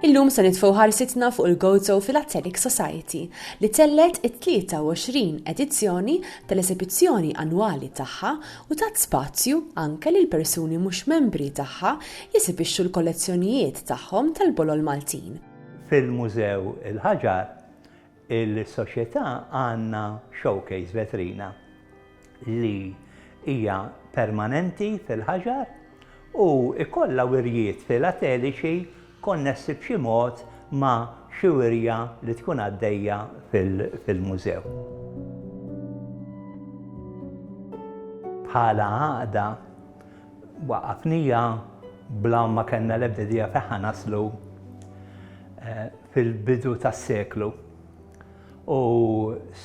Illum se nitfgħu ħarsitna fuq il-Gozo Philatelic Society li tellet it-23 edizzjoni tal-esibizzjoni annwali tagħha u tat spazju anke lil persuni mhux membri tagħha jesibixxu l-kollezzjonijiet tagħhom tal-bolol Maltin. Fil-Mużew il-Ħaġar, il-soċjetà għandna showcase vetrina li hija permanenti fil-Ħaġar u ikollha wirjiet filateliċi konnessi b'xi mod ma' xi wirja li tkun għaddejja fil-mużew. Bħala għaqda waqafnija bla ma kellna l-ebda idea fejn naslu fil-bidu tas-seklu u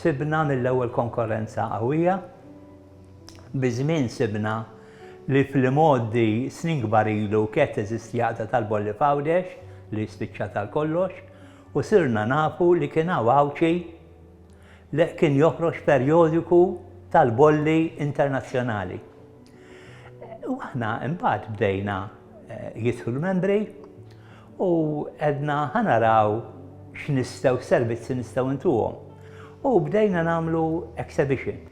sibna mill-ewwel konkurrenza qawwija, biżmien sibna li fil-modi snin kbar ilu kienet teżisti għaqda tal-Bolli Fawdex li spiċċa tal-kollox u sirna nafu li kien hawn awċi li kien joħroġ perjodiku tal-bolli internazzjonali. U aħna imbagħad bdejna jidħlu membri u għedna ħanaraw x'nistgħu servizzi nistgħu ntuhom. U bdejna nagħmlu exhibition.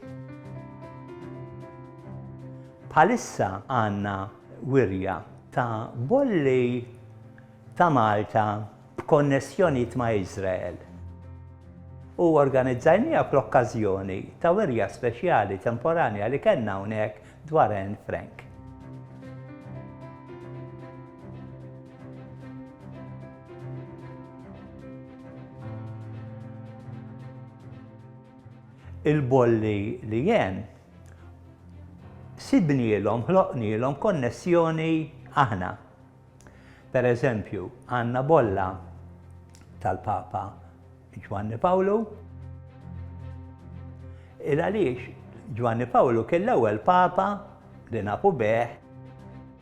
Bħalissa għandna wirja ta' bolli ta' Malta b'konnessjonijiet ma' Iżrael. U organizzajnija fl-okkażjoni ta' wirja speċjali temporanja li kellna hawnhekk dwar Anne Frank. Il-bolli li jen sibnielhom, ħloqnielhom konnessjoni aħna. Per eżempju, għandna bolla tal-Papa Giovanni Paolo. Għaliex Giovanni Paolo kien l-ewwel Papa li nafu bih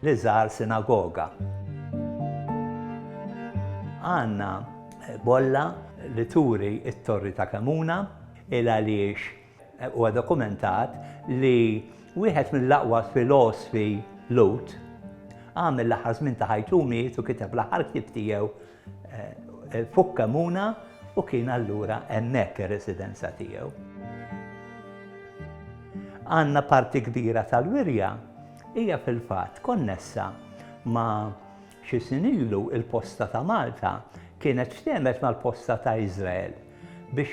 li żar sinagoga. Għandna bolla li turi t-Torri ta' Kamuna għaliex huwa dokumentat li wieħed mill-aqwa filosofi Lut għamel l-aħħar żmien ta' ħajtu miet u kiteb l-aħħar ktieb tiegħu fuq Kamuna u kien allura hemmhekk ir-residenza tiegħu. Għandna parti kbira tal-wirja hija fil-fatt konnessa ma' xi snin ilu il-posta ta' Malta kienet ftemet mal-posta ta' Iżrael biex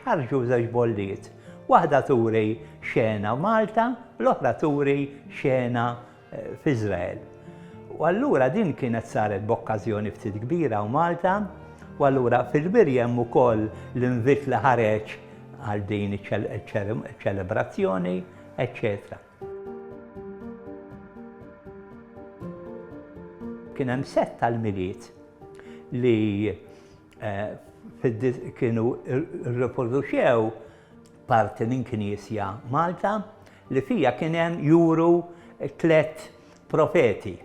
ħarġu żewġ bolliet. Waħda turi xena Malta, l-oħra turi xena f'Iżrael. U allura din kienet saret b'okkażjoni ftit kbira u Malta, u allura fil-birja hemm ukoll l-invit li ħareġ għal din iċ-ċelebrazzjoni, eċċetera. Kien hemm set tal-miliet li kienu rriproduċew parti minn Knisja Malta li fija kien hemm juru 3 profeti.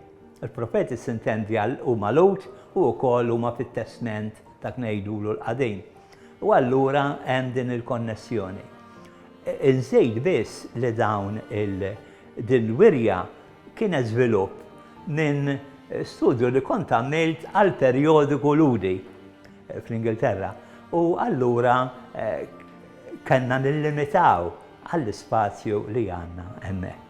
Il-profeti sintendi huma Lut u wkoll huma fit-Testament dak ngħidulu l-qadim. U allura hemm din il-konnessjoni. Inżejt biss li dawn din wirja kienet żvilupp minn studju li kont għamilt għal perjodiku Ludi fl-Ingilterra. U allura kellna nillimitaw għall-ispazju li għandna hemmhekk.